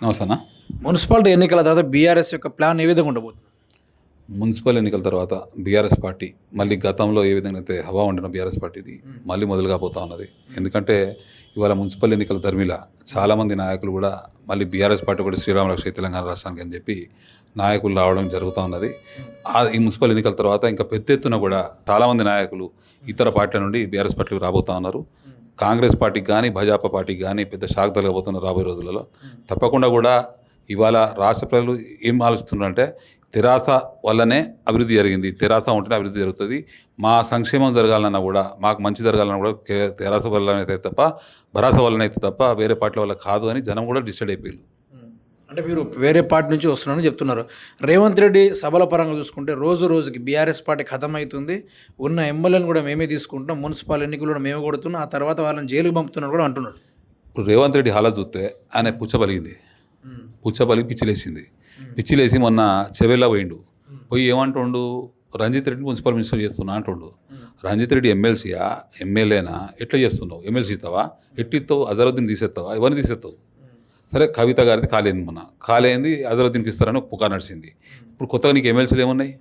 నమస్తేనా. మున్సిపాలిటీ ఎన్నికల తర్వాత బీఆర్ఎస్ యొక్క ప్లాన్ ఏ విధంగా ఉండబోతుంది? మున్సిపల్ ఎన్నికల తర్వాత బీఆర్ఎస్ పార్టీ మళ్ళీ గతంలో ఏ విధంగా అయితే హవా ఉండిన బీఆర్ఎస్ పార్టీది మళ్ళీ మొదలు కాబోతా ఉన్నది. ఎందుకంటే ఇవాళ మున్సిపల్ ఎన్నికల ధర్మిల చాలామంది నాయకులు కూడా మళ్ళీ బీఆర్ఎస్ పార్టీ కూడా శ్రీరామ రక్ష తెలంగాణ రాష్ట్రానికి అని చెప్పి నాయకులు రావడం జరుగుతూ ఉన్నది. ఈ మున్సిపల్ ఎన్నికల తర్వాత ఇంకా పెద్ద ఎత్తున కూడా చాలామంది నాయకులు ఇతర పార్టీల నుండి బీఆర్ఎస్ పార్టీకి రాబోతూ ఉన్నారు. కాంగ్రెస్ పార్టీకి కానీ భాజపా పార్టీకి కానీ పెద్ద షాక్ తగలబోతున్నారు రాబోయే రోజులలో. తప్పకుండా కూడా ఇవాళ రాష్ట్ర ప్రజలు ఏం ఆలోచిస్తున్నారంటే తెరాస వల్లనే అభివృద్ధి జరిగింది, తెరాస ఉంటేనే అభివృద్ధి జరుగుతుంది, మా సంక్షేమం జరగాలన్నా కూడా మాకు మంచి జరగాలన్నా కూడా తెరాస వల్లనైతే తప్ప భరాస వల్లనైతే తప్ప వేరే పార్టీల వల్ల కాదు అని జనం కూడా డిసైడ్ అయిపోయారు. అంటే మీరు వేరే పార్టీ నుంచి వస్తున్నారని చెప్తున్నారు. రేవంత్ రెడ్డి సభల పరంగా చూసుకుంటే రోజు రోజుకి బీఆర్ఎస్ పార్టీ ఖతం అవుతుంది, ఉన్న ఎమ్మెల్యేలను కూడా మేమే తీసుకుంటున్నాం, మున్సిపల్ ఎన్నికలు కూడా మేమే కొడుతున్నాం, ఆ తర్వాత వాళ్ళని జైలుకి పంపుతున్నారు కూడా అంటున్నారు. ఇప్పుడు రేవంత్ రెడ్డి హాలా చూస్తే ఆయన పుచ్చబలిగింది, పుచ్చబలిగి పిచ్చిలేసింది. పిచ్చిలేసి మొన్న చెవెల్లా పోయిండు. పోయి ఏమంటుండు, రంజిత్ రెడ్డి మున్సిపల్ మినిస్టర్ చేస్తున్నా అంటుండు. రంజిత్ రెడ్డి ఎమ్మెల్సీయా ఎమ్మెల్యేనా ఎట్లా చేస్తున్నావు? ఎమ్మెల్సీ ఇస్తావా? ఎట్టిస్తావు? అజరుద్దీన్ తీసేస్తావా? ఎవరిని తీసేస్తావు? సరే కవిత గారిది కాలేంది, మొన్న కాలేంది అజరుద్దీన్కి ఇస్తారని ఒక పుకారు నడిచింది. ఇప్పుడు కొత్తగా నీకు ఎమ్మెల్సీలు ఏమున్నాయి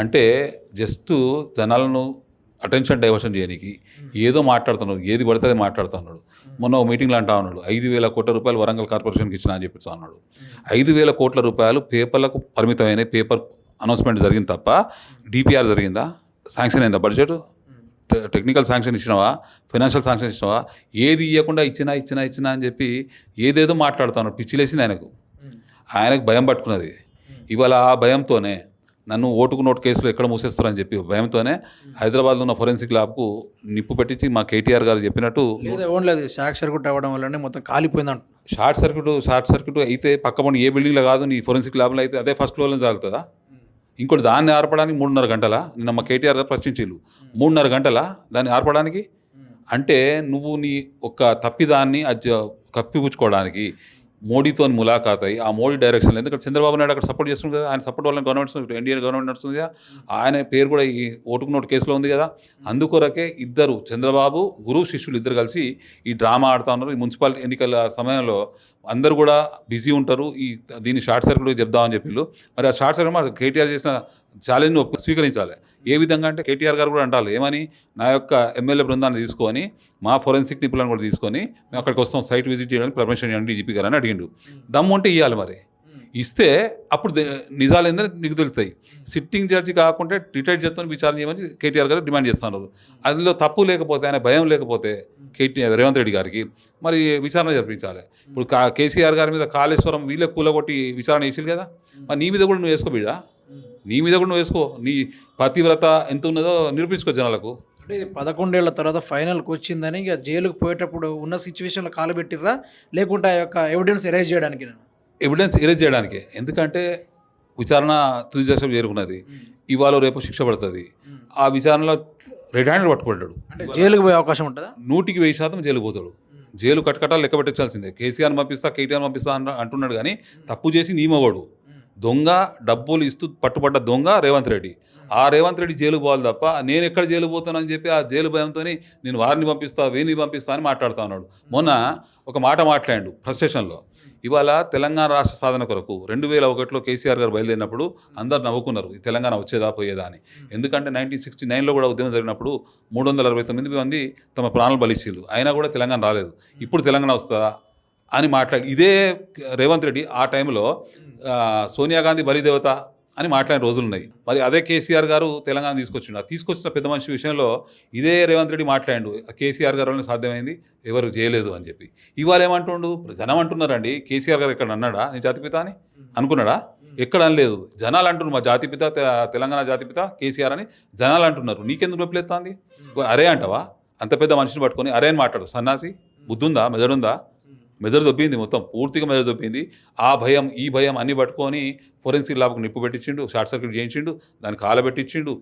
అంటే జస్ట్ జనాలను అటెన్షన్ డైవర్షన్ చేయడానికి ఏదో మాట్లాడుతున్నాడు, ఏది పడితే అది మాట్లాడుతున్నాడు. మొన్న ఒక మీటింగ్లో అంటా ఉన్నాడు 5,000 కోట్ల రూపాయలు వరంగల్ కార్పొరేషన్కి ఇచ్చినా అని చెప్పి అన్నాడు. 5,000 కోట్ల రూపాయలు పేపర్లకు పరిమితమైన పేపర్ అనౌన్స్మెంట్ జరిగింది తప్ప డిపిఆర్ జరిగిందా? శాంక్షన్ అయిందా? బడ్జెట్ టెక్నికల్ శాంక్షన్ ఇచ్చినావా? ఫైనాన్షియల్ శాంక్షన్ ఇచ్చినావా? ఏది ఇవ్వకుండా ఇచ్చినా అని చెప్పి ఏదేదో మాట్లాడుతున్నాడు. పిచ్చిలేసింది ఆయనకు భయం పట్టుకున్నది. ఇవాళ ఆ భయంతోనే నన్ను ఓటుకు నోటు కేసులు ఎక్కడ మూసేస్తారని చెప్పి భయంతోనే హైదరాబాద్లో ఉన్న ఫోరెన్సిక్ ల్యాబ్కు నిప్పు పెట్టించి మా కేటీఆర్ గారు చెప్పినట్టు లేదు షాక్ సర్క్యూట్ అవ్వడం వల్లనే మొత్తం కాలిపోయింది అంట. షార్ట్ సర్క్యూట్ అయితే పక్కపండి ఏ బిల్డింగ్లో కాదు, నీ ఫోరెన్సిక్ ల్యాబ్లో అయితే అదే ఫస్ట్ ఫ్లోర్లో తాగుతుందా? ఇంకోటి దాన్ని ఆర్పడానికి 3.5 గంటల నిన్న మా కేటీఆర్ గారు ప్రశ్నించిల్లు. 3.5 గంటల దాన్ని ఆర్పడానికి అంటే నువ్వు నీ ఒక్క తప్పిదాన్ని కప్పిపుచ్చుకోవడానికి మోడీతో ములాఖాత్ అయ్యి ఆ మోడీ డైరెక్షన్లో, ఎందుకంటే చంద్రబాబు నాయుడు అక్కడ సపోర్ట్ చేస్తుంది కదా, ఆయన సపోర్ట్ వల్ల గవర్నమెంట్ ఎన్డీఏ గవర్నమెంట్ నడుస్తుంది కదా, ఆయన పేరు కూడా ఈ ఓటుకు నోటు కేసులో ఉంది కదా. అందుకొరకే ఇద్దరు చంద్రబాబు గురు శిష్యులు ఇద్దరు కలిసి ఈ డ్రామా ఆడుతూ ఉన్నారు. ఈ మున్సిపల్ ఎన్నికల సమయంలో అందరూ కూడా బిజీ ఉంటారు, దీన్ని షార్ట్ సర్క్యూట్ చెప్దామని చెప్పిళ్ళు. మరి ఆ షార్ట్ సర్క్యూట్ కేటీఆర్ చేసిన ఛాలెంజ్ను స్వీకరించాలి. ఏ విధంగా అంటే కేటీఆర్ గారు కూడా అంటారు ఏమని, నా యొక్క ఎమ్మెల్యే బృందాన్ని తీసుకొని మా ఫోరెన్సిక్ నిపుణులను కూడా తీసుకొని మేము అక్కడికి వస్తాం, సైట్ విజిట్ చేయడానికి పర్మిషన్ ఇవ్వండి డీజీపీ గారు అని అడిగిండు. దమ్ము ఉంటే ఇవ్వాలి, మరి ఇస్తే అప్పుడు నిజాలు ఏందని నీకు తెలుస్తాయి. సిట్టింగ్ జడ్జి కాకుండా రిటైర్డ్ చేస్తాను విచారణ చేయమని కేటీఆర్ గారు డిమాండ్ చేస్తున్నారు. అందులో తప్పు లేకపోతే, ఆయన భయం లేకపోతే రేవంత్ రెడ్డి గారికి మరి విచారణ జరిపించాలి. ఇప్పుడు కేసీఆర్ గారి మీద కాళేశ్వరం వీళ్ళే కూలగొట్టి విచారణ వేసింది కదా, మరి నీ మీద కూడా నువ్వు వేసుకో బిడ్డా, నీ మీద కూడా నువ్వు వేసుకో, నీ పతివ్రత ఎంత ఉన్నదో నిరూపించుకో జనాలకు. అంటే ఇది 11 ఏళ్ల తర్వాత ఫైనల్కి వచ్చిందని ఇక జైలుకు పోయేటప్పుడు ఉన్న సిచ్యువేషన్లో కాలబెట్టిర్రా, లేకుంటే ఆ యొక్క ఎవిడెన్స్ ఎరేజ్ చేయడానికి? ఎవిడెన్స్ ఎరేజ్ చేయడానికే. ఎందుకంటే విచారణ తుది దశకు చేరుకున్నది, ఇవాళ రేపు శిక్ష పడుతుంది. ఆ విచారణలో రెడ్ హ్యాండ్ పట్టుకుంటాడు, అంటే జైలుకు పోయే అవకాశం ఉంటుందా? 100% జైలుకు పోతాడు. జైలు కటకటాలు లెక్క పెట్టాల్సిందే. కేసీఆర్ పంపిస్తా కేటీఆర్ పంపిస్తా అంటున్నాడు కానీ తప్పు చేసి నీమవాడు దొంగ, డబ్బులు ఇస్తూ పట్టుబడ్డ దొంగ రేవంత్ రెడ్డి. ఆ రేవంత్ రెడ్డి జైలుకు పోవాలి తప్ప నేను ఎక్కడ జైలు పోతానని చెప్పి ఆ జైలు భయంతో నేను వారిని పంపిస్తా వీరిని పంపిస్తా అని మాట్లాడుతూ ఉన్నాడు. మొన్న ఒక మాట మాట్లాడాడు ఫ్రస్ట్రేషన్లో. ఇవాళ తెలంగాణ రాష్ట్ర సాధన కొరకు 2001లో కేసీఆర్ గారు బయలుదేరినప్పుడు అందరు నవ్వుకున్నారు, ఈ తెలంగాణ వచ్చేదా పోయేదా అని. ఎందుకంటే 1969లో కూడా ఉద్యమం జరిగినప్పుడు 369 మంది తమ ప్రాణాలు బలిచ్చిళ్ళు, అయినా కూడా తెలంగాణ రాలేదు. ఇప్పుడు తెలంగాణ వస్తుందా అని మాట్లాడి ఇదే రేవంత్ రెడ్డి ఆ టైంలో సోనియా గాంధీ బలిదేవత అని మాట్లాడిన రోజులు ఉన్నాయి. మరి అదే కేసీఆర్ గారు తెలంగాణ తీసుకొచ్చిండు. ఆ తీసుకొచ్చిన పెద్ద మనిషి విషయంలో ఇదే రేవంత్ రెడ్డి మాట్లాడిండు, కేసీఆర్ గారు వల్ల సాధ్యమైంది, ఎవరు చేయలేదు అని చెప్పి. ఇవాళ ఏమంటుండు, జనం అంటున్నారండి కేసీఆర్ గారు ఎక్కడ అన్నాడా నీ జాతిపిత అని అనుకున్నాడా? ఎక్కడ అనలేదు. జనాలు అంటున్నారు మా జాతిపిత తెలంగాణ జాతిపిత కేసీఆర్ అని జనాలు అంటున్నారు. నీకెందుకు నొప్పిలేస్తుంది? అరే అంటావా? అంత పెద్ద మనిషిని పట్టుకొని అరే అని మాట్లాడు. సన్నాసి బుద్ధుందా? మెదడుందా? మెదడు దొబ్బింది, మొత్తం పూర్తిగా మెదడు దొబ్బింది. ఆ భయం ఈ భయం అన్ని పట్టుకొని ఫోరెన్సిక్ ల్యాబ్కు నిప్పు పెట్టించిండు, షార్ట్ సర్క్యూట్ చేయించిండు, దాన్ని కాలబెట్టించిండు.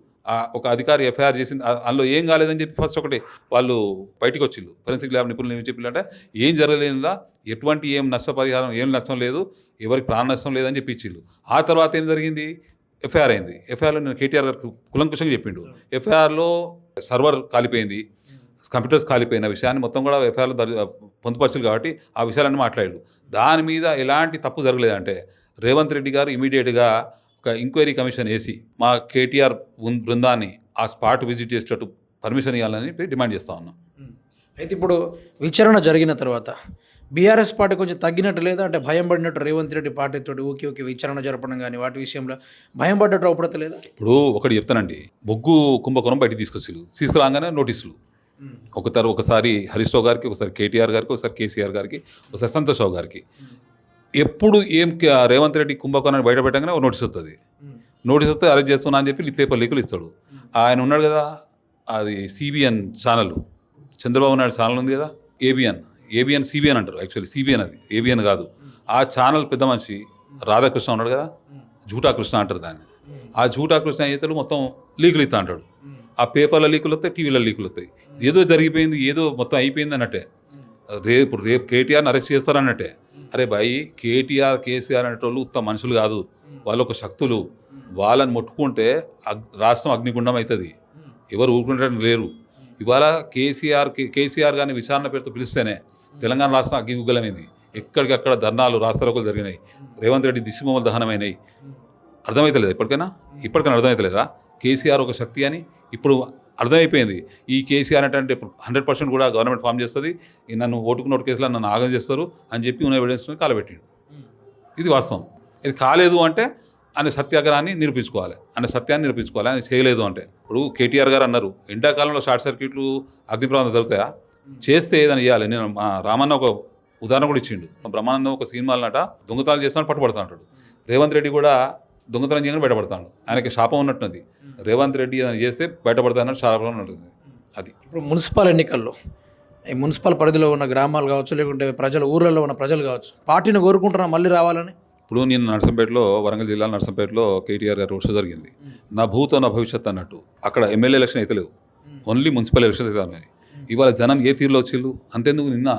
ఒక అధికారి ఎఫ్ఐఆర్ చేసింది, అందులో ఏం కాలేదని చెప్పి ఫస్ట్ ఒకటి వాళ్ళు బయటికి వచ్చిళ్ళు. ఫోరెన్సిక్ ల్యాబ్ నిపుణులు ఏం చెప్పిల్లంటే ఏం జరగలేదులా, ఎటువంటి ఏం నష్టపరిహారం ఏం నష్టం లేదు, ఎవరికి ప్రాణ నష్టం లేదని చెప్పి ఇచ్చిళ్ళు. ఆ తర్వాత ఏం జరిగింది, ఎఫ్ఐఆర్ అయింది. ఎఫ్ఐఆర్లో నేను కేటీఆర్ గారికి కులంకుశంగా చెప్పిండు. ఎఫ్ఐఆర్లో సర్వర్ కాలిపోయింది, కంప్యూటర్స్ కాలిపోయిన విషయాన్ని మొత్తం కూడా ఎఫ్ఐఆర్లో పొందుపరచారు కాబట్టి ఆ విషయాలన్నీ మాట్లాడాడు. దాని మీద ఎలాంటి తప్పు జరగలేదంటే రేవంత్ రెడ్డి గారు ఇమీడియట్గా ఒక ఎంక్వైరీ కమిషన్ వేసి మా కేటీఆర్ బృందాన్ని ఆ స్పాట్ విజిట్ చేసేటట్టు పర్మిషన్ ఇవ్వాలని డిమాండ్ చేస్తూ ఉన్నాం. అయితే ఇప్పుడు విచారణ జరిగిన తర్వాత బీఆర్ఎస్ పార్టీ కొంచెం తగ్గినట్టు లేదా అంటే భయం పడినట్టు రేవంత్ రెడ్డి పార్టీతో ఓకే విచారణ జరపడం కానీ వాటి విషయంలో భయం పడ్డట్టు అవపడతలేదా? ఇప్పుడు ఒకటి చెప్తానండి, బొగ్గు కుంభకోణం బయటికి తీసుకురాగానే నోటీసులు ఒకసారి హరీష్ రావు గారికి, ఒకసారి కేటీఆర్ గారికి, ఒకసారి కేసీఆర్ గారికి, ఒకసారి సంతోష్ రావు గారికి. ఎప్పుడు రేవంత్ రెడ్డి కుంభకోణాన్ని బయట పెట్టగానే ఒక నోటీస్ వస్తుంది. నోటీస్ వస్తే అరెస్ట్ చేస్తున్నా అని చెప్పి పేపర్ లీకులు ఇస్తాడు. ఆయన ఉన్నాడు కదా, అది CBN channel, Chandrababu Naidu channel ఉంది కదా, ఏబిఎన్ సిబిఎన్ అంటారు, యాక్చువల్లీ సిబిఎన్ అది, ఏబిఎన్ కాదు. ఆ ఛానల్ పెద్ద మనిషి రాధాకృష్ణ ఉన్నాడు కదా, జూటా కృష్ణ అంటారు దాన్ని. ఆ జూటా కృష్ణ అయితే మొత్తం లీకులు ఇస్తా అంటాడు. ఆ పేపర్ల లీకులు వస్తాయి, టీవీలో లీకులు వస్తాయి. ఏదో జరిగిపోయింది, ఏదో మొత్తం అయిపోయింది అన్నట్టే. రేపు కేటీఆర్ని అరెస్ట్ చేస్తారన్నట్టే. అరే భాయ్, కేటీఆర్ కేసీఆర్ అనేటోళ్ళు ఉత్తమ మనుషులు కాదు, వాళ్ళు ఒక శక్తులు. వాళ్ళని ముట్టుకుంటే రాష్ట్రం అగ్నిగుండం అవుతుంది. ఎవరు ఊరుకుంటారని లేరు. ఇవాళ కేసీఆర్ కానీ విచారణ పేరుతో పిలిస్తేనే తెలంగాణ రాష్ట్రం అగ్నిగుగ్గలమైంది. ఎక్కడికక్కడ ధర్నాలు, రాస్తారోకలు జరిగినాయి. రేవంత్ రెడ్డి దిశమూల దహనమైనాయి. అర్థమవుతలేదు ఇప్పటికైనా అర్థమవుతలేదా కేసీఆర్ ఒక శక్తి అని? ఇప్పుడు అర్థమైపోయింది. ఈ కేసీఆర్ అంటే 100% కూడా గవర్నమెంట్ ఫామ్ చేస్తుంది, నన్ను ఓటు కేసులో నన్ను ఆగం చేస్తారు అని చెప్పి ఉన్న ఎవిడెన్స్ని కాలబెట్టిండు. ఇది వాస్తవం. ఇది కాలేదు అంటే ఆయన సత్యాగ్రహాన్ని నిరూపించుకోవాలి, ఆయన చేయలేదు అంటే. ఇప్పుడు కేటీఆర్ గారు అన్నారు ఎండాకాలంలో షార్ట్ సర్క్యూట్లు, అగ్నిప్రమాదం జరుగుతాయా? చేస్తే ఏదైనా చేయాలి. నేను మా రామన్న ఒక ఉదాహరణ కూడా ఇచ్చిండు. బ్రహ్మానందం ఒక సినిమాలన్నట దొంగతనాలు చేస్తాను పట్టుబడతా అంటాడు. రేవంత్ రెడ్డి కూడా దొంగతనం చేయగానే బయటపడతాడు. ఆయనకి శాపం ఉన్నట్టున్నది. రేవంత్ రెడ్డి ఏదైనా చేస్తే బయటపడతానని శాపం ఉన్నట్టుంది. అది ఇప్పుడు మున్సిపల్ ఎన్నికల్లో ఈ మున్సిపల్ పరిధిలో ఉన్న గ్రామాలు కావచ్చు, లేకుంటే ప్రజలు, ఊర్లలో ఉన్న ప్రజలు కావచ్చు, పార్టీని కోరుకుంటున్నా మళ్ళీ రావాలని. ఇప్పుడు నేను నర్సంపేటలో, వరంగల్ జిల్లా నర్సంపేటలో కేటీఆర్ గారు రోడ్ షో జరిగింది. నా భూతో నా భవిష్యత్ అన్నట్టు. అక్కడ ఎమ్మెల్యే ఎలక్షన్ అయితే లేవు, ఓన్లీ మున్సిపల్ ఎలక్షన్ అయితే ఉన్నాయి. ఇవాళ జనం ఏ తీరులో వచ్చిళ్ళు అంతేందుకు. నిన్న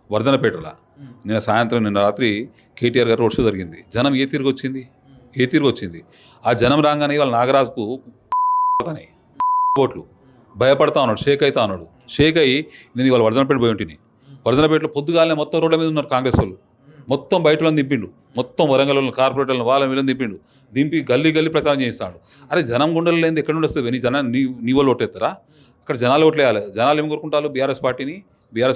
వర్ధనపేటలో నిన్న రాత్రి కేటీఆర్ గారు రోడ్ షో జరిగింది. జనం ఏ తీరుగు వచ్చింది. ఆ జనం రాగానే ఇవాళ నాగరాజుకు ఓట్లు భయపడతా ఉన్నాడు, షేక్ అయ్యి నేను ఇవాళ వర్ధనపేట పోయి ఉంటుంది. వర్ధనపేటలో పొద్దుగాలనే మొత్తం రోడ్ల మీద ఉన్నారు కాంగ్రెస్ వాళ్ళు. మొత్తం బయట వాళ్ళని దింపిండు, మొత్తం వరంగల్ వాళ్ళని, కార్పొరేటర్లను, వాళ్ళని వీళ్ళని దింపి గల్లీ ప్రచారం చేస్తాడు. అరే జనం గుండెలు లేని ఎక్కడి నుండి వస్తుంది? నీ వాళ్ళు ఓటేస్తారా? అక్కడ జనాలు ఓట్లేయాలి. జనాలు ఏం కోరుకుంటారు? బీఆర్ఎస్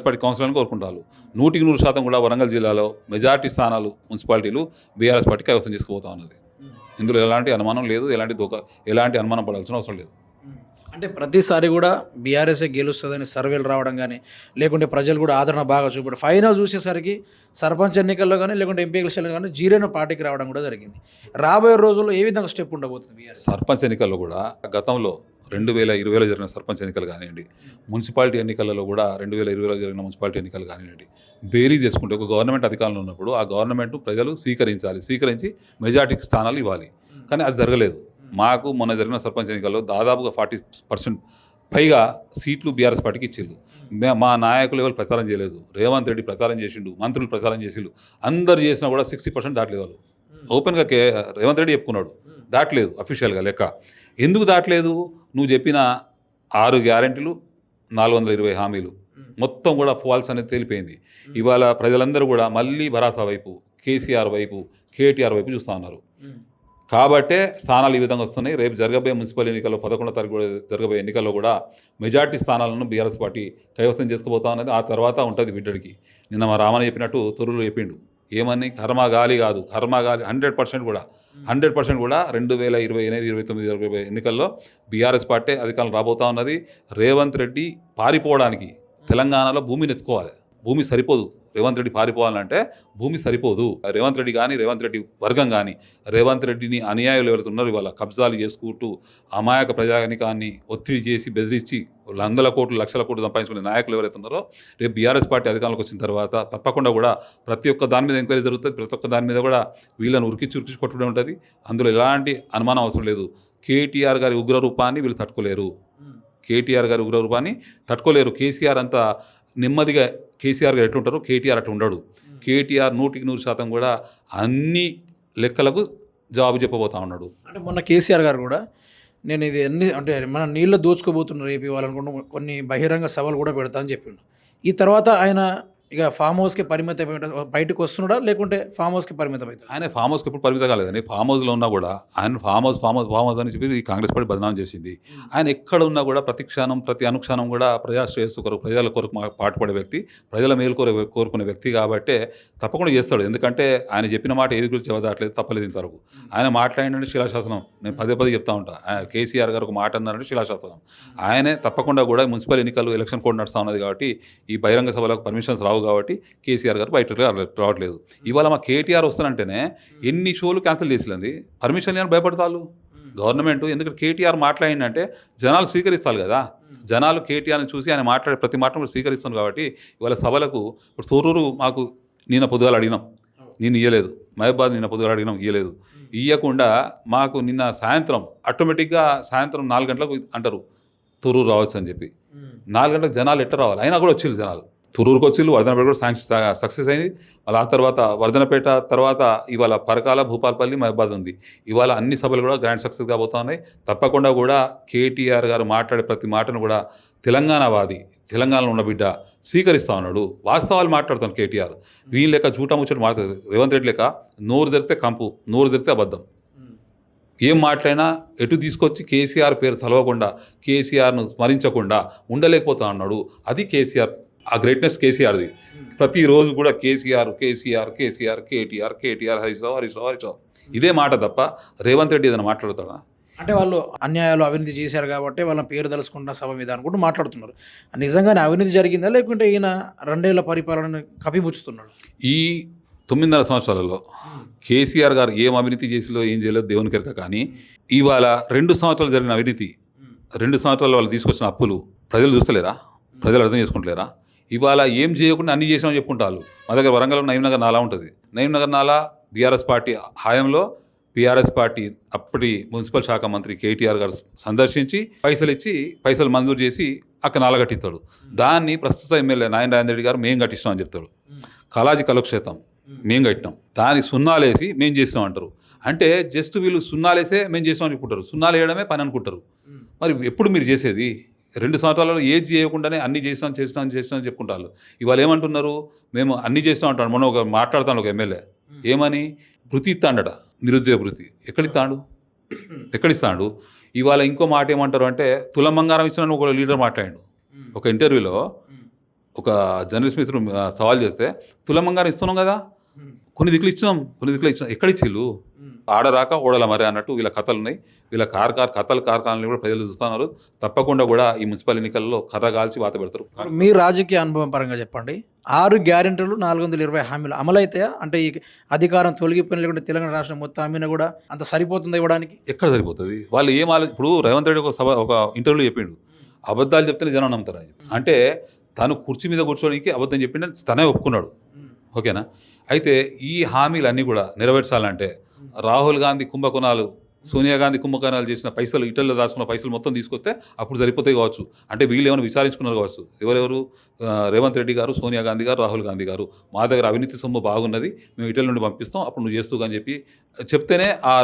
పార్టీ కౌన్సిలర్ని కోరుకుంటారు. 100% కూడా వరంగల్ జిల్లాలో మెజార్టీ స్థానాలు మున్సిపాలిటీలు బీఆర్ఎస్ పార్టీ కైవసం చేసుకుపోతా ఉన్నది. ఇందులో ఎలాంటి అనుమానం లేదు, ఎలాంటి అనుమానం పడాల్సిన అవసరం లేదు. అంటే ప్రతిసారి కూడా బీఆర్ఎస్ఏ గెలుస్తుందని సర్వేలు రావడం కానీ, లేకుంటే ప్రజలు కూడా ఆదరణ బాగా చూపడం, ఫైనల్ చూసేసరికి సర్పంచ్ ఎన్నికల్లో కానీ, లేకుంటే ఎంపీ ఎలక్షన్లో కానీ జీరోన పార్టీకి రావడం కూడా జరిగింది. రాబోయే రోజుల్లో ఏ విధంగా స్టెప్ ఉండబోతుంది బీఆర్ఎస్? సర్పంచ్ ఎన్నికల్లో కూడా గతంలో 2020లో జరిగిన సర్పంచ్ ఎన్నికలు కానివ్వండి, మున్సిపాలిటీ ఎన్నికలలో కూడా 2020లో జరిగిన మున్సిపాలిటీ ఎన్నికలు కానివ్వండి, బేరీ చేసుకుంటే ఒక గవర్నమెంట్ అధికారంలో ఉన్నప్పుడు ఆ గవర్నమెంట్ ప్రజలు స్వీకరించి మెజార్టీ స్థానాలు ఇవ్వాలి. కానీ అది జరగలేదు. మాకు మొన్న జరిగిన సర్పంచ్ ఎన్నికల్లో దాదాపుగా 40% పైగా సీట్లు బీఆర్ఎస్ పార్టీకి ఇచ్చిండు. మా నాయకులు ఎవరు ప్రచారం చేయలేదు. రేవంత్ రెడ్డి ప్రచారం చేసిండు, మంత్రులు ప్రచారం చేసిండు. అందరు చేసినా కూడా 60% దాటలేదు. వాళ్ళు ఓపెన్గా రేవంత్ రెడ్డి చెప్పుకున్నాడు, దాటలేదు అఫీషియల్గా లెక్క. ఎందుకు దాటలేదు? నువ్వు చెప్పిన 6 గ్యారెంటీలు, 420 హామీలు మొత్తం కూడా ఫాల్స్ అనేది తేలిపోయింది. ఇవాళ ప్రజలందరూ కూడా మళ్ళీ భరాసా వైపు, కేసీఆర్ వైపు, కేటీఆర్ వైపు చూస్తూ ఉన్నారు. కాబట్టే స్థానాలు ఈ విధంగా వస్తున్నాయి. రేపు జరగబోయే మున్సిపల్ ఎన్నికల్లో 11వ తారీఖు జరగబోయే ఎన్నికల్లో కూడా మెజార్టీ స్థానాలను బీఆర్ఎస్ పార్టీ కైవసం చేసుకోబోతా ఉన్నది. ఆ తర్వాత ఉంటుంది బిడ్డడికి. నిన్న మా రామన్న చెప్పినట్టు తొర్రూరులో చెప్పిండు, ఏమని కర్మగాలి కాదు, 100% కూడా 2028, 29 ఎన్నికల్లో బీఆర్ఎస్ పార్టీ అధికారులు రాబోతా ఉన్నది. రేవంత్ రెడ్డి పారిపోవడానికి తెలంగాణలో భూమిని ఎత్తుకోవాలి. భూమి సరిపోదు. రేవంత్ రెడ్డి పారిపోవాలంటే భూమి సరిపోదు. రేవంత్ రెడ్డి కానీ, రేవంత్ రెడ్డి వర్గం కానీ, రేవంత్ రెడ్డిని అనుయాయులు ఎవరైతే ఉన్నారో ఇవాళ కబ్జాలు చేసుకుంటూ అమాయక ప్రజానికాన్ని ఒత్తిడి చేసి బెదిరించి వందల కోట్లు, లక్షల కోట్లు సంపాదించుకునే నాయకులు ఎవరైతే ఉన్నారో రేపు బీఆర్ఎస్ పార్టీ అధికారంలోకి వచ్చిన తర్వాత తప్పకుండా కూడా ప్రతి ఒక్క దాని మీద ఎంక్వైరీ జరుగుతుంది. ప్రతి ఒక్క దాని మీద కూడా వీళ్ళని ఉరికిచ్చి కొట్టడం ఉంటుంది. అందులో ఎలాంటి అనుమానం అవసరం లేదు. కేటీఆర్ గారి ఉగ్రరూపాన్ని వీళ్ళు తట్టుకోలేరు. కేసీఆర్ అంతా నెమ్మదిగా కేసీఆర్ గారు ఎట్లుంటారు, కేటీఆర్ అట్లా ఉండడు. కేటీఆర్ 100% కూడా అన్ని లెక్కలకు జవాబు చెప్పబోతా ఉన్నాడు. అంటే మొన్న కేసీఆర్ గారు కూడా నేను ఇది అన్ని అంటే మన నీళ్ళు దోచుకోబోతున్నారు ఏపీ వాళ్ళనుకుంటూ కొన్ని బహిరంగ సభలు కూడా పెడతా అని చెప్పిండు. ఈ తర్వాత ఆయన ఇక ఫామ్ హౌస్‌కే పరిమితం బయటకు వస్తున్నాడా? లేకుంటే ఫామ్ హౌస్‌కి పరిమితం అవుతాడా? ఆయన ఫామ్ హౌస్కి ఎప్పుడు పరిమితం కాలేదండి. ఫామ్ హౌస్లో ఉన్నా కూడా ఆయన ఫామ్ హౌస్ అని చెప్పి ఈ కాంగ్రెస్ పార్టీ బదనాం చేసింది. ఆయన ఎక్కడ ఉన్నా కూడా ప్రతి క్షణం ప్రతి అనుక్షణం కూడా ప్రజా శ్రేయస్సు కొరకు ప్రజల కొరకు పాటుపడే వ్యక్తి, ప్రజల మేలు కోరుకునే వ్యక్తి కాబట్టే తప్పకుండా చేస్తాడు. ఎందుకంటే ఆయన చెప్పిన మాట ఏది గురించి ఎవదాట్లేదు, తప్పలేదు ఇంతవరకు. ఆయన మాట్లాడినంటే శిలాశాసనం. నేను పదే పదే చెప్తా ఉంటా. కేసీఆర్ గారు ఒక మాట అన్నారంటే శిలాశాసనం. ఆయనే తప్పకుండా కూడా మున్సిపల్ ఎన్నికలు ఎలక్షన్ కోడ్ నడుస్తూ ఉన్నది కాబట్టి ఈ బహిరంగ సభలకు పర్మిషన్స్ రావు కాబట్టి కేసీఆర్ గారు బయటకు రావట్లేదు. ఇవాళ మా కేటీఆర్ వస్తానంటేనే ఎన్ని షోలు క్యాన్సిల్ చేసిలండి. పర్మిషన్ అని భయపడతారు గవర్నమెంట్. ఎందుకంటే కేటీఆర్ మాట్లాడిందంటే జనాలు స్వీకరిస్తారు కదా. జనాలు కేటీఆర్ని చూసి ఆయన మాట్లాడే ప్రతి మాట స్వీకరిస్తాను కాబట్టి ఇవాళ సభలకు ఇప్పుడు తూరూరు మాకు నిన్న పొద్దుగాలు అడిగినాం, నేను ఇయ్యలేదు. మహబాద్ నిన్న పొద్దుగాలు అడిగినాం, ఇయ్యలేదు. ఇయ్యకుండా మాకు నిన్న సాయంత్రం ఆటోమేటిక్గా సాయంత్రం 4 గంటలకు అంటారు తూరూరు రావచ్చు అని చెప్పి. 4 గంటలకు జనాలు ఎట్ట రావాలి? అయినా కూడా వచ్చిళ్ళు జనాలు. తూరూరుకు వచ్చిళ్ళు, వర్ధనపేట కూడా సక్సెస్ అయింది. మళ్ళీ ఆ తర్వాత వర్ధనపేట తర్వాత ఇవాళ పరకాల, భూపాలపల్లి, మహబాద్ ఉంది. ఇవాళ అన్ని సభలు కూడా గ్రాండ్ సక్సెస్ కాబోతా ఉన్నాయి. తప్పకుండా కూడా కేటీఆర్ గారు మాట్లాడే ప్రతి మాటను కూడా తెలంగాణవాది, తెలంగాణలో ఉన్న బిడ్డ స్వీకరిస్తూ ఉన్నాడు. వాస్తవాలు మాట్లాడుతాను కేటీఆర్. వీళ్ళ లెక్క జూటా ముచ్చట మాట్లాడతారు. రేవంత్ రెడ్డి లెక్క నోరు తెరితే కంపు, నోరు తెరితే అబద్ధం. ఏం మాట్లాడినా ఎటు తీసుకొచ్చి కేసీఆర్ పేరు తలవకుండా, కేసీఆర్ను స్మరించకుండా ఉండలేకపోతా అన్నాడు. అది కేసీఆర్, ఆ గ్రేట్నెస్ కేసీఆర్ది. ప్రతిరోజు కూడా కేసీఆర్ కేసీఆర్ కేసీఆర్ కేటీఆర్ కేటీఆర్ హరీష్ రావు ఇదే మాట తప్ప రేవంత్ రెడ్డి ఏదైనా మాట్లాడతాడా? అంటే వాళ్ళు అన్యాయాలు అవినీతి చేశారు కాబట్టి వాళ్ళ పేరు తలుసుకుంటున్న సభ మీద అనుకుంటూ మాట్లాడుతున్నారు. నిజంగానే అవినీతి జరిగిందా లేకుంటే ఈయన 2 ఏళ్ల పరిపాలనను కప్పిపుచ్చుతున్నాడు? ఈ 9.5 సంవత్సరాలలో కేసీఆర్ గారు ఏం అవినీతి చేసిలో ఏం చేయలేదు దేవునికి ఎరక. కానీ ఇవాళ 2 సంవత్సరాలు జరిగిన అవినీతి, 2 సంవత్సరాలు వాళ్ళు తీసుకొచ్చిన అప్పులు ప్రజలు చూస్తలేరా? ప్రజలు అర్థం చేసుకుంటలేరా? ఇవాళ ఏం చేయకుండా అన్ని చేసామని చెప్పుకుంటారు. మా దగ్గర వరంగల్లో నయీంనగర్ నాలా ఉంటుంది. నయీంనగర్ నాలా బీఆర్ఎస్ పార్టీ హయాంలో బీఆర్ఎస్ పార్టీ అప్పటి మున్సిపల్ శాఖ మంత్రి కేటీఆర్ గారు సందర్శించి పైసలు ఇచ్చి పైసలు మంజూరు చేసి అక్కడ నాలా కట్టిస్తాడు. దాన్ని ప్రస్తుత ఎమ్మెల్యే నారాయణ రెడ్డి గారు మేము కట్టిస్తాం అని చెప్తాడు. కళాజీ కలుక్షేత్రం మేము కట్టినాం, దానికి సున్నాలేసి మేము చేసినాం అంటారు. అంటే జస్ట్ వీళ్ళు సున్నాలేసే మేము చేసినాం అనుకుంటారు. సున్నాలు వేయడమే పని అనుకుంటారు. మరి ఎప్పుడు మీరు చేసేది? 2 సంవత్సరాలలో ఏది చేయకుండానే అన్నీ చేసినాం చెప్పుకుంటారు. ఇవాళ ఏమంటున్నారు? మేము అన్నీ చేసినాం అంటాడు. మొన్న ఒక మాట్లాడుతాను ఒక ఎమ్మెల్యే, ఏమని భృతి ఇస్తాడట, నిరుద్యోగ భృతి ఎక్కడిస్తాడు? ఇవాళ ఇంకో మాట ఏమంటారు అంటే తులం బంగారం ఇచ్చిన ఒక లీడర్ మాట్లాడాడు ఒక ఇంటర్వ్యూలో. ఒక జర్నలిస్ట్ మిత్రుడు సవాల్ చేస్తే తులం బంగారం ఇస్తున్నాం కదా, కొన్ని దిక్కులు ఇచ్చినాం ఎక్కడిచ్చిళ్ళు? ఆడరాక ఓడల మరి అన్నట్టు వీళ్ళ కథలు ఉన్నాయి. వీళ్ళ కార్ఖానాలు కూడా ప్రజలు చూస్తున్నారు. తప్పకుండా కూడా ఈ మున్సిపల్ ఎన్నికల్లో కర్ర కాల్చి వాత పెడతారు. మీ రాజకీయ అనుభవం పరంగా చెప్పండి. 6 గ్యారెంటీలు 420 హామీలు అమలైతాయా? అంటే ఈ అధికారం తొలగిపోయిన లేకుంటే తెలంగాణ రాష్ట్రం మొత్తం హామీన కూడా అంత సరిపోతుందా ఇవ్వడానికి? ఎక్కడ సరిపోతుంది? వాళ్ళు ఏం ఇప్పుడు రేవంత్ రెడ్డి ఒక ఇంటర్వ్యూలో చెప్పిండు, అబద్ధాలు చెప్తేనే జనం నమ్ముతారని. అంటే తను కుర్చీ మీద కూర్చోడానికి అబద్ధం చెప్పిండు, తనే ఒప్పుకున్నాడు. ఓకేనా? అయితే ఈ హామీలన్నీ కూడా నెరవేర్చాలంటే రాహుల్ గాంధీ కుంభకోణాలు, సోనియా గాంధీ కుంభకోణాలు చేసిన పైసలు, ఇటల్లో దాచుకున్న పైసలు మొత్తం తీసుకొస్తే అప్పుడు సరిపోతాయి కావచ్చు. అంటే వీళ్ళు ఏమైనా విచారించుకున్నారు కావచ్చు. ఎవరెవరు? రేవంత్ రెడ్డి గారు, సోనియా గాంధీ గారు, రాహుల్ గాంధీ గారు, మా దగ్గర అవినీతి సొమ్ము బాగున్నది, మేము ఇటల్ నుండి పంపిస్తాం, అప్పుడు నువ్వు చేస్తూ అని చెప్పి చెప్తేనే ఆ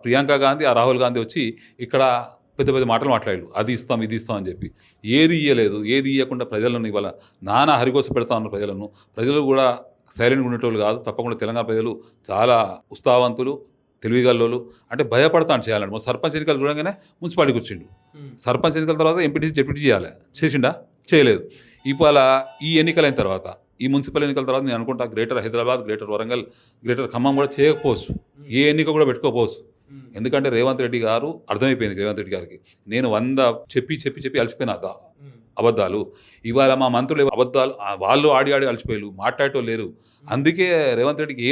ప్రియాంక గాంధీ, ఆ రాహుల్ గాంధీ వచ్చి ఇక్కడ పెద్ద పెద్ద మాటలు మాట్లాడాడు. అది ఇస్తాం, ఇది ఇస్తాం అని చెప్పి. ఏది ఇయ్యలేదు. ఏది ఇవ్వకుండా ప్రజలను ఇవాళ నానా హరికోస పెడతా ఉన్నారు ప్రజలను. ప్రజలు కూడా సైలెంట్గా ఉండేటోళ్ళు కాదు. తప్పకుండా తెలంగాణ ప్రజలు చాలా ఉత్సాహవంతులు, తెలివిగల్లోళ్ళు. అంటే భయపడతాను చేయాలంటే సర్పంచ్ ఎన్నికలు చూడగానే మున్సిపాలిటీకి వచ్చిండు. సర్పంచ్ ఎన్నికల తర్వాత ఎంపీటీసీ జెడ్పీటీ చేయాలి, చేసిండా? చేయలేదు. ఇవాళ ఈ ఎన్నికలైన తర్వాత, ఈ మున్సిపల్ ఎన్నికల తర్వాత నేను అనుకుంటా greater Hyderabad, greater Warangal, greater Khammam కూడా చేయకపోవచ్చు. ఏ ఎన్నిక కూడా పెట్టుకోకపోవచ్చు. ఎందుకంటే రేవంత్ రెడ్డి గారు అర్థమైపోయింది. రేవంత్ రెడ్డి గారికి నేను 100 చెప్పి అలసిపోయినా అబద్ధాలు. ఇవాళ మా మంత్రులు అబద్ధాలు వాళ్ళు ఆడి అలసిపోయారు, మాట్లాడటం లేరు. అందుకే రేవంత్ రెడ్డికి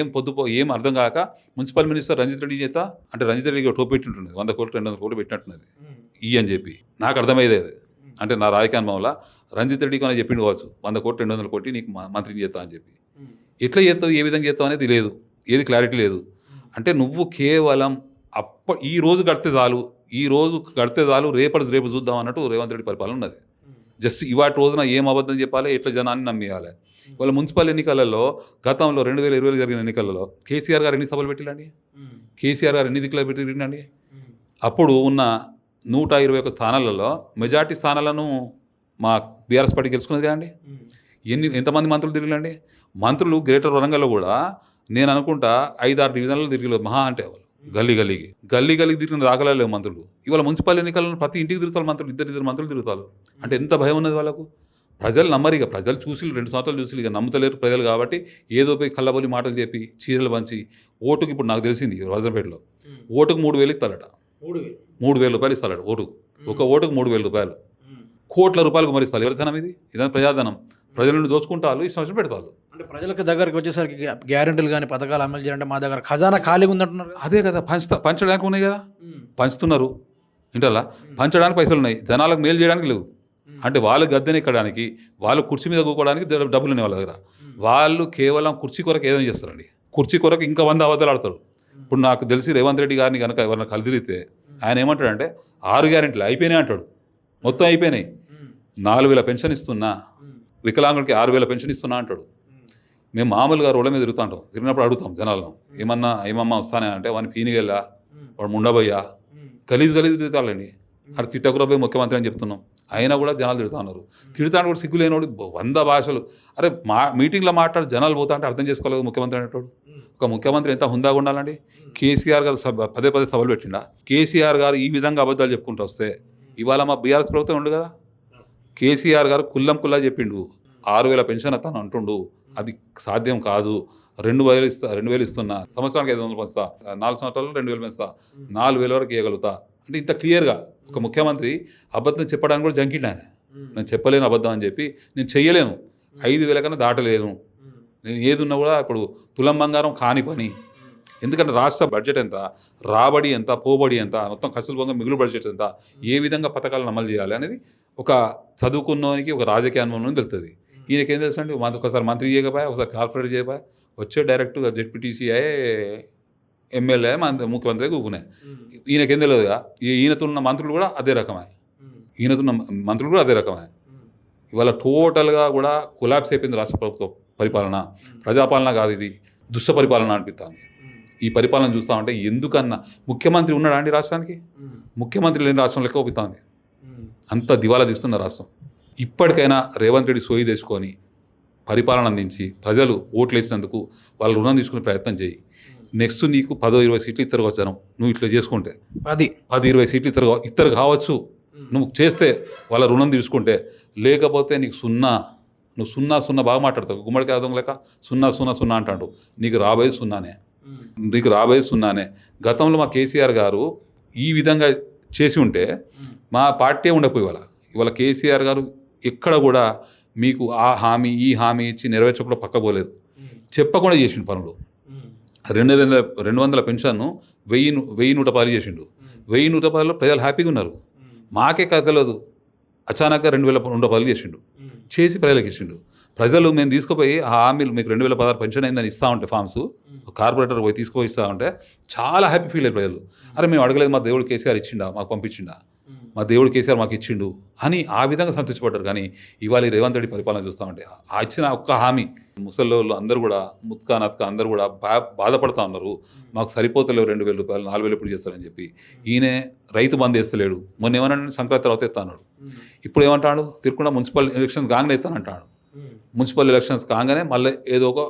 ఏం అర్థం కాక మున్సిపల్ మినిస్టర్ రంజిత్ రెడ్డి చేత, అంటే రంజిత్ రెడ్డికి టోపు పెట్టినట్టున్నది, 100 కోట్లు 200 కోట్లు పెట్టినట్టున్నది అని చెప్పి నాకు అర్థమయ్యేది. అంటే నా రాజకీయ అనుభవంలో రంజిత్ రెడ్డికి అని చెప్పిండు కావచ్చు, 100 కోట్లు 200 కోట్లు నీకు మంత్రిని చేస్తా అని చెప్పి. ఎట్లా చేస్తావు, ఏ విధంగా చేస్తావు అనేది లేదు, ఏది క్లారిటీ లేదు. అంటే నువ్వు కేవలం ఈ రోజు గడితే చాలు, రేపు చూద్దాం అన్నట్టు రేవంత్ రెడ్డి పరిపాలన ఉన్నది. జస్ట్ ఇవాటి రోజున ఏం అబద్ధం చెప్పాలి, ఎట్లా జనాన్ని నమ్మేయాలి. వాళ్ళ మున్సిపల్ ఎన్నికలలో గతంలో 2020 జరిగిన ఎన్నికలలో కేసీఆర్ గారు ఎన్ని సభలు పెట్టిరండి? కేసీఆర్ గారు ఎన్ని దిక్కులు పెట్టిరండి? అప్పుడు ఉన్న 121 స్థానాలలో మెజార్టీ స్థానాలను మా బీఆర్ఎస్ పార్టీ గెలుచుకున్నది కదండి. ఎంతమంది మంత్రులు తిరిగిలండి? మంత్రులు గ్రేటర్ వరంగల్లో కూడా నేను అనుకుంటా 5-6 డివిజన్లలో తిరిగి మహా అంటే వాళ్ళు గల్లీ తిరిగిన దాఖలాలు లేవు మంత్రులు. ఇవాళ మున్సిపల్ ఎన్నికలను ప్రతి ఇంటికి తిరుగుతారు మంత్రులు, 2 మంత్రులు తిరుగుతారు. అంటే ఎంత భయం ఉన్నది వాళ్ళకు. ప్రజలు నమ్మరు. ఇక ప్రజలు చూసి 2 సంవత్సరాలు చూసి ఇక నమ్ముతలేరు ప్రజలు. కాబట్టి ఏదో పోయి కళ్ళబొలి మాటలు చెప్పి చీరలు పంచి ఓటుకు, ఇప్పుడు నాకు తెలిసింది వర్ధనపేటలో ఓటుకు 3,000 ఇస్తారట. 3,000 రూపాయలు ఇస్తారట ఓటుకు. ఒక ఓటుకు 3,000 రూపాయలు, కోట్ల రూపాయలకు మరి ఇస్తారు. ఎవరి ధనం ఇది? ఇదంతా ప్రజాధనం. ప్రజల నుండి దోచుకుంటారు, ఇష్టం వచ్చిన పెడతారు. అంటే ప్రజలకు దగ్గరికి వచ్చేసరికి గ్యారెంటీలు కానీ పథకాలు అమలు చేయాలంటే మా దగ్గర ఖజానా ఖాళీగా ఉందంటున్నారు. అదే కదా, పంచడానికి ఉన్నాయి కదా, పంచుతున్నారు. ఇంటల్లా పంచడానికి పైసలు ఉన్నాయి, జనాలకు మేలు చేయడానికి లేవు. అంటే వాళ్ళు గద్దెని ఎక్కడానికి, వాళ్ళు కుర్చీ మీద కూకోవడానికి డబ్బులు ఉన్నాయి వాళ్ళ దగ్గర. వాళ్ళు కేవలం కుర్చీ కొరకు ఏదైనా చేస్తారండి. కుర్చీ కొరకు ఇంకా 100 అబద్ధాలు ఆడతారు. ఇప్పుడు నాకు తెలిసి రేవంత్ రెడ్డి గారిని కనుక ఎవరైనా కలిదిరితే ఆయన ఏమంటాడంటే 6 గ్యారెంటీలు అయిపోయినాయి అంటాడు. మొత్తం అయిపోయినాయి. 4,000 పెన్షన్ ఇస్తున్నా, వికలాంగులకి 6,000 పెన్షన్ ఇస్తున్నా అంటాడు. మేము మామూలుగా రోడ్ల మీద తిరుగుతూ ఉంటాం. తిరిగినప్పుడు అడుగుతాం జనాలను, ఏమన్నా వస్తానే అంటే వాడిని పీనిగెళ్ళా, వాడు ముండబోయ్యా, గలీజు తిరుగుతాడండి. అది తిట్టకురపోయి ముఖ్యమంత్రి అని చెప్తున్నాం. అయినా కూడా జనాలు తిడుతూ ఉన్నారు. తిడతాను కూడా సిగ్గు లేనివాడు 100 భాషలు. అరే మీటింగ్లో మాట్లాడి జనాలు పోతా అంటే అర్థం చేసుకోలేదు ముఖ్యమంత్రి అనేటోడు. ఒక ముఖ్యమంత్రి ఎంత హుందాగా ఉండాలండి. కేసీఆర్ గారు పదే సభలు పెట్టిండా? కేసీఆర్ గారు ఈ విధంగా అబద్ధాలు చెప్పుకుంటూ వస్తే ఇవాళ మా బీఆర్ఎస్ ప్రభుత్వం ఉండు కదా. కేసీఆర్ గారు కుల్లా చెప్పిండు 6,000 పెన్షన్ అతను అంటుండు. అది సాధ్యం కాదు. 2,000 ఇస్తున్నా, సంవత్సరానికి 500 పెంచుతా, 4 సంవత్సరాలు 2,000 పెంచుతా, 4,000 వరకు ఇవ్వగలుగుతా. అంటే ఇంత క్లియర్గా ఒక ముఖ్యమంత్రి అబద్ధం చెప్పడానికి కూడా జంకిండు ఆయన. నేను చెప్పలేను అబద్ధం అని చెప్పి, నేను చెయ్యలేను, 5,000 కన్నా దాటలేను, నేను ఏది ఉన్నా కూడా ఇప్పుడు తులం బంగారం కాని పని. ఎందుకంటే రాష్ట్ర బడ్జెట్ ఎంత, రాబడి ఎంత, పోబడి ఎంత, మొత్తం ఖర్చులు పోగా మిగులు బడ్జెట్ ఎంత, ఏ విధంగా పథకాలను అమలు చేయాలి అనేది ఒక చదువుకున్నవానికి, ఒక రాజకీయ అనుభవం తెలుస్తుంది. ఈయనకేం తెలుసు అండి? ఒకసారి మంత్రి చేయకపోయా, ఒకసారి కార్పొరేట్ చేయకపోయా, వచ్చే డైరెక్ట్గా జెడ్పీటీసీఐ ఎమ్మెల్యే ముఖ్యమంత్రి కూకునే. ఈయనకేం తెలియదుగా. ఈయనతో ఉన్న మంత్రులు కూడా అదే రకమే. ఇవాళ టోటల్గా కూడా కొలాప్స్ అయిపోయింది రాష్ట్ర ప్రభుత్వ పరిపాలన. ప్రజాపాలన కాదు, ఇది దుష్ట పరిపాలన అనిపిస్తుంది. ఈ పరిపాలన చూస్తూ ఉంటే ఎందుకన్నా ముఖ్యమంత్రి ఉన్నాడా అండి రాష్ట్రానికి? ముఖ్యమంత్రి లేని రాష్ట్రం లెక్క ఒప్పుతుంది. అంత దివాలా తీస్తున్న రాష్ట్రం. ఇప్పటికైనా రేవంత్ రెడ్డి సోయి తెచ్చుకొని పరిపాలన అందించి ప్రజలు ఓట్లు వేసినందుకు వాళ్ళు రుణం తీసుకునే ప్రయత్నం చేయి. నెక్స్ట్ నీకు 10-20 సీట్లు ఇద్దరు వచ్చాను. నువ్వు ఇట్లా చేసుకుంటే 10-20 సీట్లు ఇద్దరు కావచ్చు. నువ్వు చేస్తే వాళ్ళ రుణం తీసుకుంటే, లేకపోతే నీకు నువ్వు సున్నా బాగా మాట్లాడతావు. గుమ్మడికాయ దొంగ లెక్క 0 అంటాడు. నీకు రాబోయే సున్నానే. గతంలో మా కేసీఆర్ గారు ఈ విధంగా చేసి ఉంటే మా పార్టీ ఉండకపోయి. ఇవాళ కేసీఆర్ గారు ఎక్కడ కూడా మీకు ఈ హామీ ఇచ్చి నెరవేర్చకుండా పక్కపోలేదు. చెప్పకుండా చేసిండు పనులు. 200 పెన్షన్ను 1,110 చేసిండు. 1,110లో ప్రజలు హ్యాపీగా ఉన్నారు. మాకే కథ తెలియదు. అచానక్గా 2,110 చేసిండు. చేసి ప్రజలకు ఇచ్చిండు. ప్రజలు మేము తీసుకుపోయి ఆ హామీలు మీకు 2016 పెన్షన్ అయిందని ఇస్తూ ఉంటే ఫామ్స్ కార్పొరేటర్ పోయి తీసుకుపోయి ఇస్తూ ఉంటే చాలా హ్యాపీ ఫీల్ అయ్యారు ప్రజలు. అరే మేము అడగలేదు, మా దేవుడు కేసీఆర్ ఇచ్చిండా, మాకు పంపించిండా, మా దేవుడు కేసీఆర్ మాకు ఇచ్చిండు అని ఆ విధంగా సంతోషపడ్డారు. కానీ ఇవాళ రేవంత్ రెడ్డి పరిపాలన చూస్తూ ఉంటే ఆ ఇచ్చిన ఒక్క హామీ ముసలోళ్ళు అందరూ కూడా నత్క అందరూ కూడా బాధపడుతూ ఉన్నారు. మాకు సరిపోతలేవు 2,000 రూపాయలు, 4,000 ఎప్పుడు చేస్తారని చెప్పి. ఈయనే రైతు బంద్ వేస్తలేడు. మొన్న ఏమన్నా సంక్రాంతి తర్వాత ఎత్తాడు. ఇప్పుడు ఏమంటాడు? తిరుకుండా మున్సిపల్ ఎలక్షన్స్ కాగానే ఎత్తానంటాడు. మున్సిపల్ ఎలక్షన్స్ కాగానే మళ్ళీ ఏదో ఒక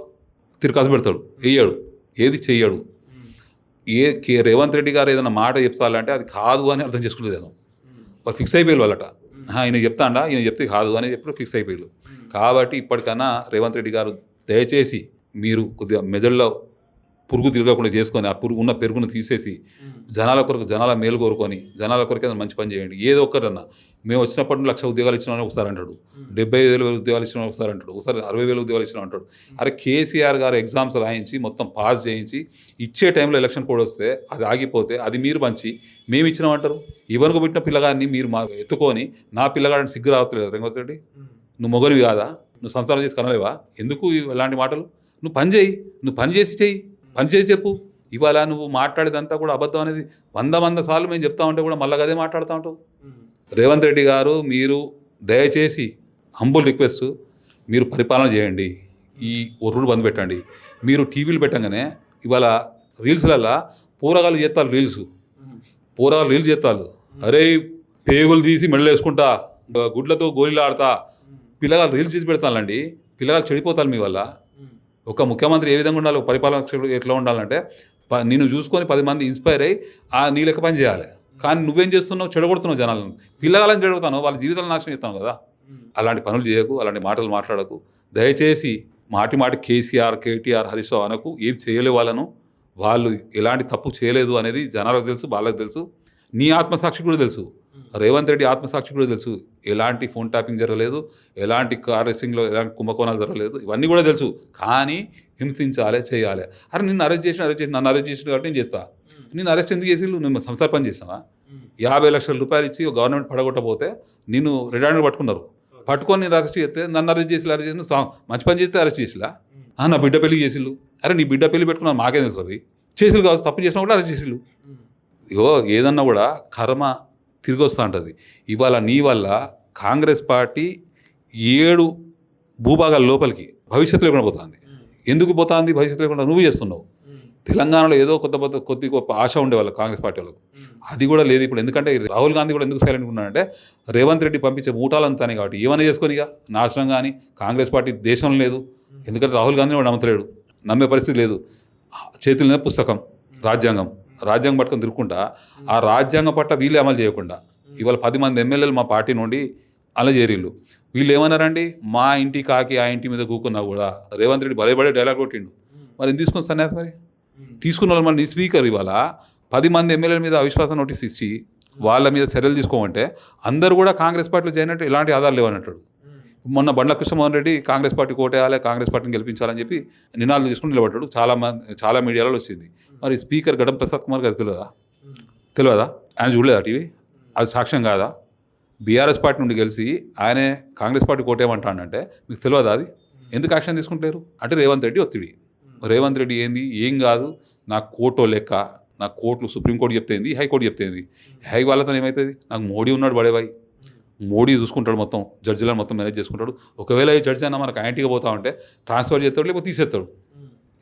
తిరకాసు పెడతాడు. ఏది చెయ్యడు. రేవంత్ రెడ్డి గారు ఏదైనా మాట చెప్తాలంటే అది కాదు అని అర్థం చేసుకుంటుంది. వాళ్ళు ఫిక్స్ అయిపోయారు వాళ్ళట. ఈయన చెప్తాడా, ఈయన చెప్తే కాదు అని చెప్పి ఫిక్స్ అయిపోయారు. కాబట్టి ఇప్పటికన్నా రేవంత్ రెడ్డి గారు దయచేసి మీరు కొద్దిగా మెదడులో పురుగు తిరగకుండా చేసుకొని, ఆ ఉన్న పెరుగును తీసేసి జనాల మేలు కోరుకొని జనాల కొరకు మంచి పని చేయండి. ఏదో ఒక్కరన్నా. మేము వచ్చినప్పటి నుండి 1,00,000 ఉద్యోగాలు ఇచ్చినా ఒకసారి అంటాడు, 75,000 ఉద్యోగాలు ఇచ్చినా ఒకసారి అంటాడు, ఒకసారి 60,000 ఉద్యోగాలు ఇచ్చినా అంటాడు. అరే కేసీఆర్ గారు ఎగ్జామ్స్ రాయించి మొత్తం పాస్ చేయించి ఇచ్చే టైంలో ఎలక్షన్ కోడ్ వస్తే అది ఆగిపోతే అది మీరు పంచి మేము ఇచ్చినామంటారు. ఇవరకు పెట్టిన పిల్లగాడిని మీరు ఎత్తుకొని నా పిల్లగాడిని సిగ్గు రావట్లేదు. రేవంత్ రెడ్డి, నువ్వు మొగలివి కాదా? నువ్వు సంసారం చేసి కనలేవా? ఎందుకు ఇలాంటి మాటలు? నువ్వు పని చేయి, నువ్వు పని చేసి చెప్పు. ఇవాళ నువ్వు మాట్లాడేదంతా కూడా అబద్ధం అనేది 100 సార్లు మేము చెప్తా ఉంటే కూడా మళ్ళీ అదే మాట్లాడుతూ ఉంటావు. రేవంత్ రెడ్డి గారు, మీరు దయచేసి హంబుల్ రిక్వెస్ట్, మీరు పరిపాలన చేయండి. ఈ ఒర్రుడు బంద్ పెట్టండి. మీరు టీవీలు పెట్టగానే ఇవాళ రీల్స్లల్లో పోరగాళ్ళు చేస్తారు, రీల్స్ చేస్తారు. అరే పేగులు తీసి మెడలు వేసుకుంటా, గుడ్లతో గోళీలు ఆడతా, పిల్లగాలు రీల్స్ చేసి పెడతానండి, పిల్లగాలు చెడిపోతారు మీ వల్ల. ఒక ముఖ్యమంత్రి ఏ విధంగా ఉండాలి, పరిపాలన ఎట్లా ఉండాలంటే నిన్ను చూసుకొని 10 మంది ఇన్స్పైర్ అయ్యి నీ లెక్క పని చేయాలి. కానీ నువ్వేం చేస్తున్నావు, చెడగొడుతున్నావు జనాలను, పిల్లగాలని చెడగొడతాను, వాళ్ళ జీవితాలను నాశనం చేస్తాను కదా. అలాంటి పనులు చేయకు, అలాంటి మాటలు మాట్లాడకు దయచేసి. మాటి కేసీఆర్, కేటీఆర్, హరీష్ రావు అనకు. ఏం చేయలే వాళ్ళను, వాళ్ళు ఎలాంటి తప్పు చేయలేదు అనేది జనాలకు తెలుసు, వాళ్ళకి తెలుసు, నీ ఆత్మసాక్షి కూడా తెలుసు, రేవంత్ రెడ్డి ఆత్మసాక్షి కూడా తెలుసు. ఎలాంటి ఫోన్ ట్యాపింగ్ జరగలేదు, ఎలాంటి కార్ రేసింగ్లో ఎలాంటి కుంభకోణాలు జరగలేదు, ఇవన్నీ కూడా తెలుసు. కానీ హింసించాలి, చేయాలి. అరే నిన్ను అరెస్ట్ చేసి నన్ను అరెస్ట్ చేసిన కాబట్టి నేను చెప్తా. నేను అరెస్ట్ ఎందుకు చేసి నువ్వు సంసార పని చేసినావా? 50 లక్షల రూపాయలు ఇచ్చి గవర్నమెంట్ పడగొట్టకపోతే నిన్ను రెడ్ పట్టుకున్నారు, పట్టుకొని నేను అరెస్ట్ చేస్తే నన్ను అరెస్ట్ చేసి మంచి పని చేస్తే అరెస్ట్ చేసిలా. నా బిడ్డ పెళ్లి చేసిళ్ళు. అరే నీ బిడ్డ పెళ్లి పెట్టుకున్నాను మాకేం తెలుసు, అవి చేసిలు కావచ్చు, తప్పు చేసినా కూడా అరెస్ట్ చేసిళ్ళు. ఏదన్నా కూడా కర్మ తిరిగి వస్తూ ఉంటుంది. ఇవాళ నీ వల్ల కాంగ్రెస్ పార్టీ 7 భూభాగాల లోపలికి భవిష్యత్తు లేకుండా పోతుంది. ఎందుకు పోతుంది భవిష్యత్తు లేకుండా? నువ్వు చేస్తున్నావు. తెలంగాణలో ఏదో కొద్ది గొప్ప ఆశ ఉండేవాళ్ళు కాంగ్రెస్ పార్టీ వాళ్ళకు, అది కూడా లేదు ఇప్పుడు. ఎందుకంటే రాహుల్ గాంధీ కూడా ఎందుకు సైలెంట్ ఉన్నాడంటే రేవంత్ రెడ్డి పంపించే మూటాలంతానే కాబట్టి ఏమైనా చేసుకొని ఇక నాశనం. కానీ కాంగ్రెస్ పార్టీ దేశంలో లేదు, ఎందుకంటే రాహుల్ గాంధీని కూడా నమ్మతలేడు, నమ్మే పరిస్థితి లేదు. చేతులనే పుస్తకం రాజ్యాంగం పట్టుకొని తిరుక్కుంటా, ఆ రాజ్యాంగం పట్ల వీళ్ళే అమలు చేయకుండా ఇవాళ 10 మంది ఎమ్మెల్యేలు మా పార్టీ నుండి అలా చేరిళ్ళు. వీళ్ళు ఏమన్నారండి, మా ఇంటి కాకి ఆ ఇంటి మీద కూకున్నా కూడా రేవంత్ రెడ్డి బడే డైలాగ్ కొట్టిండు. మరి ఎందుకు తీసుకుని సన్యాసి? మరి తీసుకున్న వాళ్ళు మరి నీ స్పీకర్ ఇవాళ 10 మంది ఎమ్మెల్యేల మీద అవిశ్వాస నోటీస్ ఇచ్చి వాళ్ళ మీద చర్యలు తీసుకోమంటే అందరూ కూడా కాంగ్రెస్ పార్టీలో చేయనట్టు ఎలాంటి ఆధారాలు లేవన్నట్టు. మొన్న బండ్ల కృష్ణమోహన్ రెడ్డి కాంగ్రెస్ పార్టీ కోటేయాలి, కాంగ్రెస్ పార్టీని గెలిపించాలని చెప్పి నినాదాలు తీసుకుని నిలబడ్డాడు. చాలా మీడియాలో వచ్చింది. మరి స్పీకర్ గడం ప్రసాద్ కుమార్ గారు తెలియదా? ఆయన చూడలేదా టీవీ? అది సాక్ష్యం కాదా? బీఆర్ఎస్ పార్టీ నుండి గెలిచి ఆయనే కాంగ్రెస్ పార్టీ కోటేయమంటాడంటే మీకు తెలియదా? అది ఎందుకు యాక్షన్ తీసుకుంటారు అంటే రేవంత్ రెడ్డి ఒత్తిడి. రేవంత్ రెడ్డి ఏం కాదు, నాకు కోర్టు లెక్క, నాకు కోర్టులు సుప్రీంకోర్టు చెప్తేంది, హైకోర్టు చెప్తేంది. హై వాళ్ళతో ఏమవుతుంది? నాకు మోడీ ఉన్నాడు, బడేవాయి మోడీ చూసుకుంటాడు, మొత్తం జడ్జిలను మొత్తం మేనేజ్ చేసుకుంటాడు. ఒకవేళ ఈ జడ్జి అయినా మనకు యాంటీగా పోతా ఉంటే ట్రాన్స్ఫర్ చేస్తాడు, లేకపోతే తీసేస్తాడు.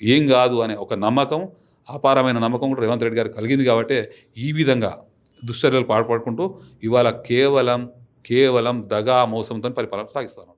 ఏం కాదు అనే ఒక నమ్మకం, అపారమైన నమ్మకం కూడా రేవంత్ రెడ్డి గారు కలిగింది. కాబట్టి ఈ విధంగా దుశ్చర్యలు పాల్పడుకుంటూ ఇవాళ కేవలం దగా మోసంతో పరిపాలన సాగిస్తాను.